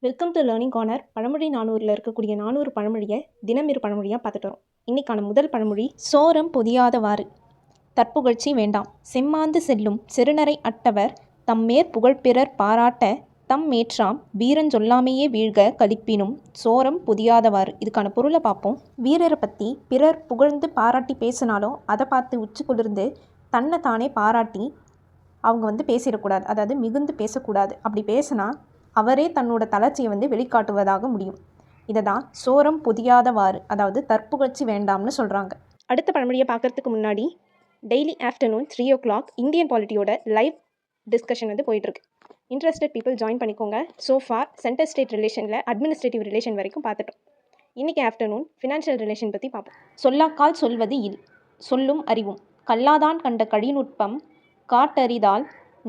Welcome to learning corner. பழமொழி 400ல் இருக்கக்கூடிய 400 பழமொழியை தினம் இரு பழமொழியாக பார்த்துட்டு வரோம். இன்றைக்கான முதல் பழமொழி, சோரம் பொதியாதவாறு. தற்புகழ்ச்சி வேண்டாம். செம்மாந்து செல்லும் சிறுநரை அட்டவர் தம்மேற் புகழ்பிறர் பாராட்ட தம் மேற்றாம் வீரஞ்சொல்லாமையே வீழ்க கழிப்பினும் சோரம் பொதியாதவாறு. இதுக்கான பொருளை பார்ப்போம். வீரரை பற்றி பிறர் புகழ்ந்து பாராட்டி பேசினாலும் அதை பார்த்து உச்சி குளிர்ந்து தன்னை தானே பாராட்டி அவங்க பேசிடக்கூடாது, அதாவது மிகுந்து பேசக்கூடாது. அப்படி பேசினா அவரே தன்னோட தளர்ச்சியை வெளிக்காட்டுவதாக முடியும். இதை தான் சோரம் பொதியாதவாறு, அதாவது தற்புகழ்ச்சி வேண்டாம்னு சொல்கிறாங்க. அடுத்த பழமொழியை பார்க்குறதுக்கு முன்னாடி டெய்லி ஆஃப்டர்நூன் 3 o'clock இந்தியன் பாலிட்டியோட லைவ் டிஸ்கஷன் போயிட்டுருக்கு. இன்ட்ரெஸ்டட் பீப்புள் ஜாயின் பண்ணிக்கோங்க. ஸோ ஃபார் சென்டர் ஸ்டேட் ரிலேஷனில் அட்மினிஸ்ட்ரேட்டிவ் ரிலேஷன் வரைக்கும் பார்த்துட்டோம். இன்றைக்கி ஆஃப்டர்நூன் ஃபினான்ஷியல் ரிலேஷன் பற்றி பார்ப்போம். சொல்லாக்கால் சொல்வது இல், சொல்லும் அறிவும். கல்லாதான் கண்ட கழிநுட்பம் காட்டறிதால்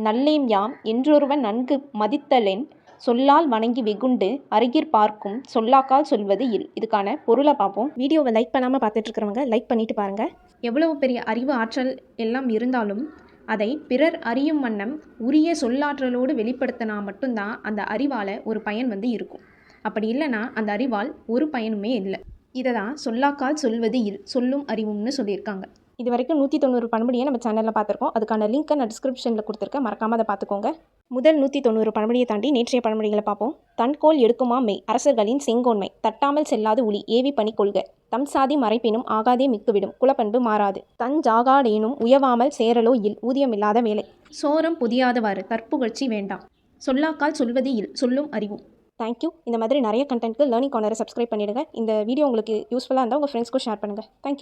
நல்லேம் யாம் என்றொருவன் நன்கு மதித்தலென் சொல்லால் வணங்கி வெகுண்டு அருகிற் பார்க்கும் சொல்லாக்கால் சொல்வது இல். இதுக்கான பொருளை பார்ப்போம். வீடியோவை லைக் பண்ணாமல் பார்த்துட்ருக்கிறவங்க லைக் பண்ணிவிட்டு பாருங்கள். எவ்வளவு பெரிய அறிவு ஆற்றல் எல்லாம் இருந்தாலும் அதை பிறர் அறியும் வண்ணம் உரிய சொல்லாற்றலோடு வெளிப்படுத்தினா மட்டும்தான் அந்த அறிவால் ஒரு பயன் இருக்கும். அப்படி இல்லைன்னா அந்த அறிவால் ஒரு பயனுமே இல்லை. இதை தான் சொல்லாக்கால் சொல்வது இல், சொல்லும் அறிவும்னு சொல்லியிருக்காங்க. இது வரைக்கும் 190 பழமொழியை நம்ம சேனலில் பார்த்துருக்கோம். அதுக்கான லிங்க்கை நான் டிஸ்கிரிப்ஷனில் கொடுத்துருக்கேன், மறக்காமல் அதை பார்த்துக்கோங்க. முதல் 190 பழமொழியை தாண்டி நேற்றைய பழமொழிகளை பார்ப்போம். தன்கோல் எடுக்குமா மெய், அரசர்களின் செங்கோன்மை. தட்டாமல் செல்லாது உளி, ஏவி பணி கொள்க. தம் சாதி மறைப்பினும் ஆகாதே மிக்குவிடும், குலப்பண்பு மாறாது. தஞ்சாகாடேனும் உயவாமல் சேரலோ இல், ஊதியமில்லாத வேலை. சோரம் பொதியாதவாறு, தற்புகழ்ச்சி வேண்டாம். சொல்லாக்கால் சொல்வது இல், சொல்லும் அறிவும். தேங்க்யூ. இந்த மாதிரி நிறைய கண்டென்ட்க்கு லேர்னிங் கார்னரை சப்ஸ்கிரைப் பண்ணிவிடுங்க. இந்த வீடியோ உங்களுக்கு யூஸ்ஃபுல்லாக இருந்தால் உங்கள் ஃப்ரெண்ட்ஸ்க்கும் ஷேர் பண்ணுங்கள். தேங்க்யூ.